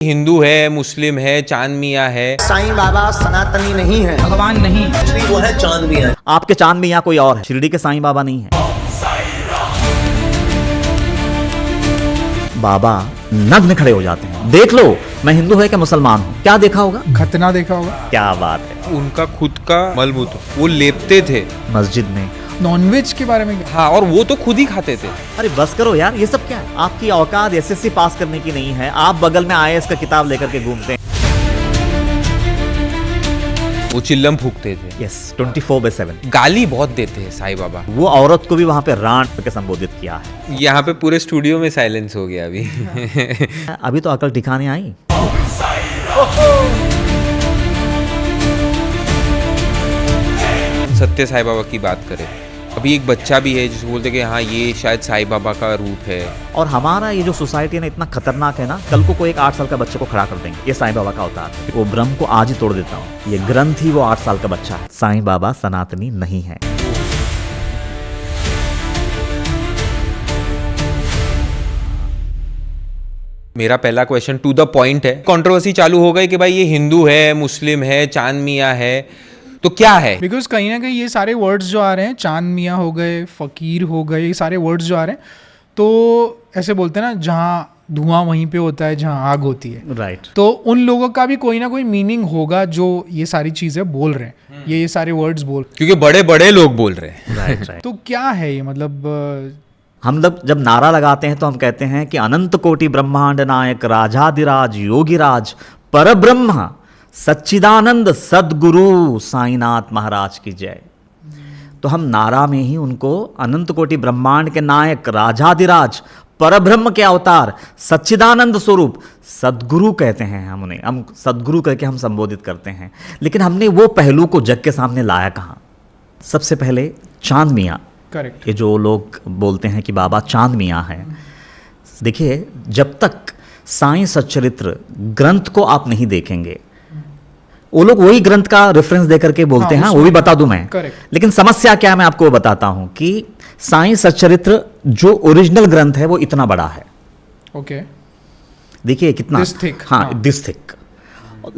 हिंदू है, मुस्लिम है, चांद मियाँ है। साईं बाबा सनातनी नहीं है, भगवान नहीं, वो है चांद मियाँ। आपके चांद मियाँ कोई और है, शिरडी के साईं बाबा नहीं है। बाबा नग्न खड़े हो जाते हैं। देख लो मैं हिंदू है क्या मुसलमान हूँ, क्या देखा होगा? खतना देखा होगा। क्या बात है। उनका खुद का मलमूत्र वो लेपते थे मस्जिद में। नॉनवेज के बारे में क्या? हाँ, और वो तो खुद ही खाते थे। अरे बस करो यार, ये सब क्या है? आपकी औकात एसएससी पास करने की नहीं है, आप बगल में आईएएस का किताब लेकर के घूमते हैं। वो चिल्लम फूकते थे। यस, 24/7 गाली बहुत देते हैं साईं बाबा। वो औरत को भी वहां पे रांड करके संबोधित किया है। यहाँ पे पूरे स्टूडियो में साइलेंस हो गया अभी। अभी तो अकल ठिकाने आई। सत्य साईं बाबा की बात करें, अभी एक बच्चा भी है जिसको बोलते कि हाँ ये शायद साईं बाबा का रूप है। और हमारा ये जो सोसाइटी है ना इतना खतरनाक है ना, कल को कोई एक 8 साल का बच्चे को खड़ा कर देंगे, ये साईं बाबा का अवतार है। वो भ्रम को आज ही तोड़ देता हूँ। ये ग्रंथ ही वो 8 साल का बच्चा है। साईं बाबा सनातनी नहीं है। मेरा पहला क्वेश्चन टू द पॉइंट है। कंट्रोवर्सी चालू हो गई कि भाई ये हिंदू है, मुस्लिम है, चांद मियाँ है, तो क्या है? बिकॉज कहीं ना कहीं ये सारे वर्ड्स जो आ रहे हैं, चांद मियाँ हो गए, फकीर हो गए, ये सारे वर्ड्स जो आ रहे हैं, तो ऐसे बोलते हैं ना, जहाँ धुआं वहीं पे होता है जहाँ आग होती है। राइट। तो उन लोगों का भी कोई ना कोई मीनिंग होगा जो ये सारी चीजें बोल रहे हैं, ये सारे वर्ड्स बोल। क्योंकि बड़े बड़े लोग बोल रहे हैं। राइट। तो क्या है ये, मतलब हम लोग जब नारा लगाते हैं तो हम कहते हैं कि अनंत कोटि ब्रह्मांड नायक राजाधिराज योगीराज परब्रह्म सच्चिदानंद सद्गुरु साईनाथ महाराज की जय। तो हम नारा में ही उनको अनंत कोटि ब्रह्मांड के नायक राजाधिराज परब्रह्म के अवतार सच्चिदानंद स्वरूप सद्गुरु कहते हैं। हम सद्गुरु करके हम संबोधित करते हैं। लेकिन हमने वो पहलू को जग के सामने लाया कहाँ? सबसे पहले चांद मियाँ। करेक्ट। ये जो लोग बोलते हैं कि बाबा चांद मियाँ हैं, देखिए जब तक साईं सच्चरित्र ग्रंथ को आप नहीं देखेंगे, वो लोग वही ग्रंथ का रेफरेंस देकर के बोलते हैं, वो भी बता दूं मैं। करेक्ट। लेकिन समस्या क्या है मैं आपको बताता हूं कि साईं सच्चरित्र जो ओरिजिनल ग्रंथ है वो इतना बड़ा है। ओके। देखिए कितना This thick, हाँ दिस थिक।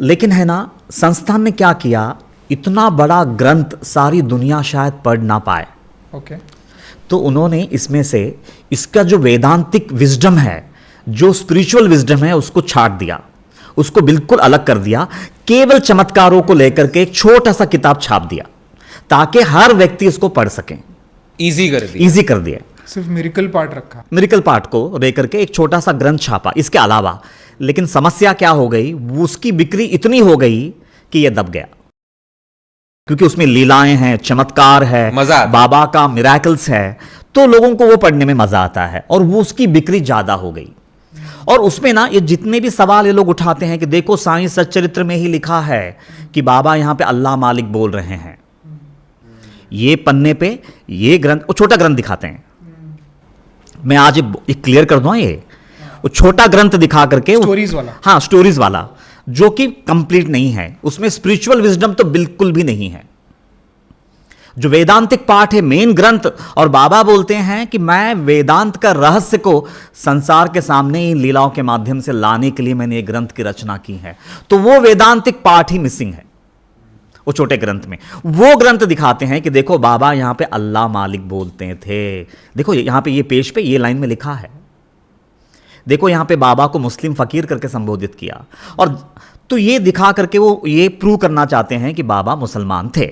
लेकिन है ना, संस्थान ने क्या किया, इतना बड़ा ग्रंथ सारी दुनिया शायद पढ़ ना पाए। ओके। तो उन्होंने इसमें से इसका जो वेदांतिक विजडम है, जो स्पिरिचुअल विजडम है, उसको छाट दिया, उसको बिल्कुल अलग कर दिया। केवल चमत्कारों को लेकर के एक छोटा सा किताब छाप दिया ताकि हर व्यक्ति इसको पढ़ सके। इजी कर दिया। इजी कर दिया। सिर्फ मिरेकल पार्ट रखा। मिरेकल पार्ट को लेकर के एक छोटा सा ग्रंथ छापा इसके अलावा। लेकिन समस्या क्या हो गई, उसकी बिक्री इतनी हो गई कि यह दब गया, क्योंकि उसमें लीलाएं हैं, चमत्कार है, मजा बाबा का मिराकल्स है, तो लोगों को वो पढ़ने में मजा आता है और वो उसकी बिक्री ज्यादा हो गई। और उसमें ना ये जितने भी सवाल ये लोग उठाते हैं कि देखो साईं सच्चरित्र में ही लिखा है कि बाबा यहां पे अल्लाह मालिक बोल रहे हैं, ये पन्ने पे ये ग्रंथ, वो छोटा ग्रंथ दिखाते हैं। मैं आज एक क्लियर कर दूं, ये वो छोटा ग्रंथ दिखा करके स्टोरीज वाला। हाँ, स्टोरीज वाला, जो कि कंप्लीट नहीं है, उसमें स्पिरिचुअल विजडम तो बिल्कुल भी नहीं है। जो वेदांतिक पाठ है मेन ग्रंथ, और बाबा बोलते हैं कि मैं वेदांत का रहस्य को संसार के सामने इन लीलाओं के माध्यम से लाने के लिए मैंने एक ग्रंथ की रचना की है। तो वो वेदांतिक पाठ ही मिसिंग है वो छोटे ग्रंथ में। वो ग्रंथ दिखाते हैं कि देखो बाबा यहां पे अल्लाह मालिक बोलते थे, देखो यहां पे ये पेज पे ये लाइन में लिखा है, देखो यहां पे बाबा को मुस्लिम फकीर करके संबोधित किया। और तो ये दिखा करके वो ये प्रूव करना चाहते हैं कि बाबा मुसलमान थे।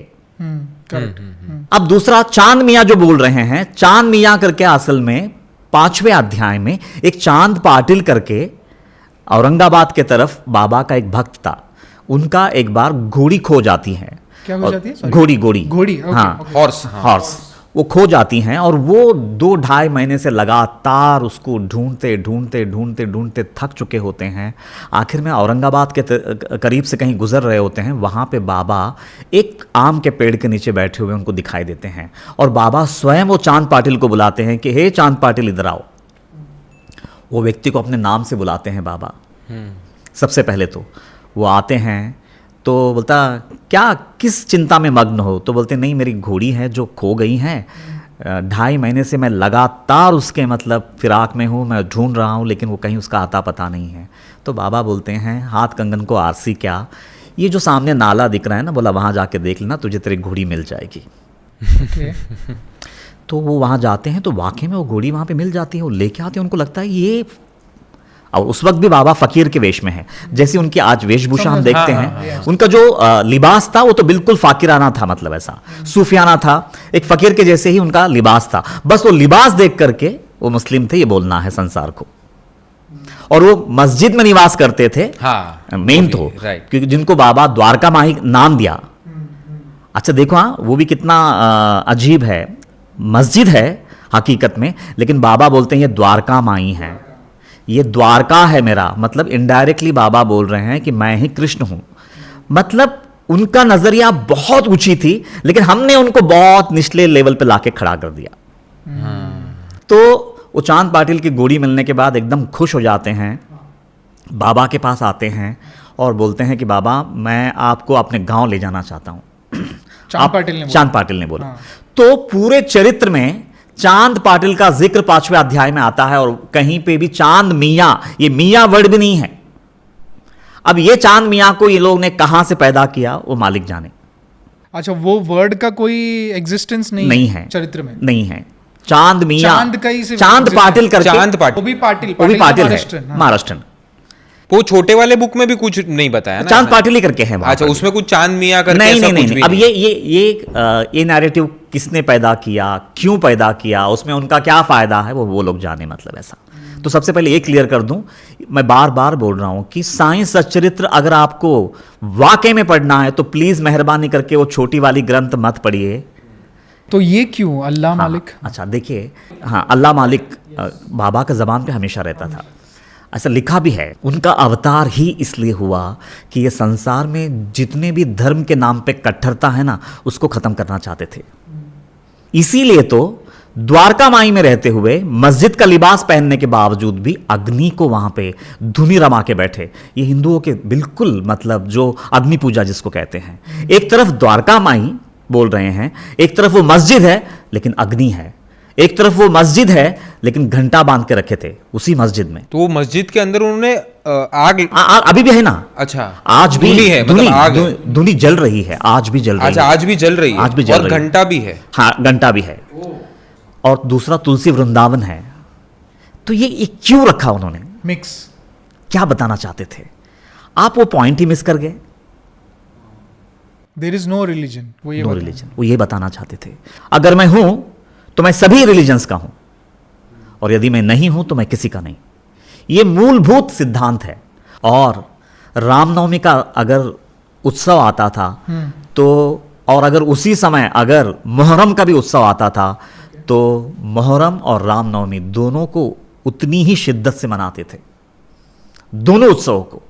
अब दूसरा चांद मियाँ जो बोल रहे हैं, चांद मियाँ करके असल में 5वें अध्याय में एक चांद पाटिल करके औरंगाबाद के तरफ बाबा का एक भक्त था, उनका एक बार घोड़ी खो जाती है। क्या हो जाती है? घोड़ी ओके, हाँ, ओके। हॉर्स वो खो जाती हैं और वो 2-2.5 महीने से लगातार उसको ढूंढते ढूंढते ढूंढते ढूंढते थक चुके होते हैं। आखिर में औरंगाबाद के करीब से कहीं गुजर रहे होते हैं, वहाँ पे बाबा एक आम के पेड़ के नीचे बैठे हुए उनको दिखाई देते हैं और बाबा स्वयं वो चांद पाटिल को बुलाते हैं कि हे चांद पाटिल इधर आओ। वो व्यक्ति को अपने नाम से बुलाते हैं बाबा। सबसे पहले तो वो आते हैं तो बोलता क्या किस चिंता में मग्न हो? तो बोलते नहीं मेरी घोड़ी है जो खो गई हैं, 2.5 महीने से मैं लगातार उसके मतलब फिराक में हूँ, मैं ढूंढ रहा हूँ, लेकिन वो कहीं उसका आता पता नहीं है। तो बाबा बोलते हैं हाथ कंगन को आरसी क्या, ये जो सामने नाला दिख रहा है ना, बोला वहाँ जाके देख लेना, तुझे तेरी घोड़ी मिल जाएगी। Okay. तो वो वहाँ जाते हैं तो वाकई में वो घोड़ी वहाँ पे मिल जाती है, वो लेके आते हैं, उनको लगता है ये, और उस वक्त भी बाबा फकीर के वेश में है, जैसे उनकी आज वेशभूषा हम देखते हैं, उनका जो लिबास था वो तो बिल्कुल फाकिराना था, मतलब ऐसा सूफियाना था, एक फकीर के जैसे ही उनका लिबास था। बस वो लिबास देख करके वो मुस्लिम थे, ये बोलना है संसार को। और वो मस्जिद में निवास करते थे, हाँ मेन तो, राइट, क्योंकि जिनको बाबा द्वारका माही नाम दिया। अच्छा देखो, हाँ वो भी कितना अजीब है, मस्जिद है हकीकत में, लेकिन बाबा बोलते हैं ये द्वारका माई है, ये द्वारका है मेरा, मतलब इनडायरेक्टली बाबा बोल रहे हैं कि मैं ही कृष्ण हूं। मतलब उनका नजरिया बहुत ऊंची थी, लेकिन हमने उनको बहुत निचले लेवल पे लाके खड़ा कर दिया। तो वो चांद पाटिल की गोली मिलने के बाद एकदम खुश हो जाते हैं, बाबा के पास आते हैं और बोलते हैं कि बाबा मैं आपको अपने गांव ले जाना चाहता हूं। चांद पाटिल ने बोला। तो पूरे चरित्र में चांद पाटिल का जिक्र 5वें अध्याय में आता है, और कहीं पे भी चांद मियां, ये मियां वर्ड भी नहीं है। अब ये चांद मियां को ये लोग ने कहां से पैदा किया वो मालिक जाने। अच्छा, वो वर्ड का कोई एग्जिस्टेंस नहीं है चरित्र में, नहीं है। चांद मियां, चांद का ही सिर्फ चांद पाटिल करके, चांद पाटिल, वो भी पाटिल, वो भी पाटिल है, महाराष्ट्रन, हाँ। महाराष्ट्रन। वो छोटे वाले बुक में भी कुछ नहीं बताया ना, चांद पाटिल ही करके है वहाँ अच्छा, पर। उसमें कुछ चांद मियां करके नहीं ऐसा नहीं कुछ नहीं, भी अब नहीं। ये नैरेटिव किसने पैदा किया, क्यों पैदा किया, उसमें उनका क्या फायदा है, वो लोग जाने, मतलब ऐसा। तो सबसे पहले ये क्लियर कर दूं, मैं बार बार बोल रहा हूं कि साइंस सच्चरित्र अगर आपको वाकई में पढ़ना है तो प्लीज मेहरबानी करके वो छोटी वाली ग्रंथ मत पढ़िए। तो ये क्यों अल्लाह मालिक? अच्छा देखिए, हाँ अल्लाह मालिक बाबा का जबान पे हमेशा रहता था, ऐसा लिखा भी है। उनका अवतार ही इसलिए हुआ कि ये संसार में जितने भी धर्म के नाम पे कट्टरता है ना, उसको खत्म करना चाहते थे। इसीलिए तो द्वारका माई में रहते हुए मस्जिद का लिबास पहनने के बावजूद भी अग्नि को वहां पे धुनी रमा के बैठे। ये हिंदुओं के बिल्कुल मतलब जो अग्नि पूजा जिसको कहते हैं, एक तरफ द्वारका माई बोल रहे हैं, एक तरफ वो मस्जिद है लेकिन अग्नि है, एक तरफ वो मस्जिद है लेकिन घंटा बांध के रखे थे उसी मस्जिद में। तो वो मस्जिद के अंदर उन्होंने आग अभी भी है ना। अच्छा, आज भी धुनी है, मतलब आग है। धुनी जल रही है, आज भी जल रही अच्छा, है। आज भी जल रही है, आज भी जल और रही है। घंटा भी है। हाँ घंटा भी है। और दूसरा तुलसी वृंदावन है। तो ये क्यों रखा उन्होंने, मिक्स, क्या बताना चाहते थे? आप वो पॉइंट ही मिस कर गए। देयर इज नो रिलीजन, वो ये नो रिलीजन, वो ये बताना चाहते थे अगर मैं हूं तो मैं सभी रिलीजन्स का हूं, और यदि मैं नहीं हूं तो मैं किसी का नहीं। ये मूलभूत सिद्धांत है। और रामनवमी का अगर उत्सव आता था तो, और अगर उसी समय अगर मुहर्रम का भी उत्सव आता था तो मुहर्रम और रामनवमी दोनों को उतनी ही शिद्दत से मनाते थे, दोनों उत्सवों को।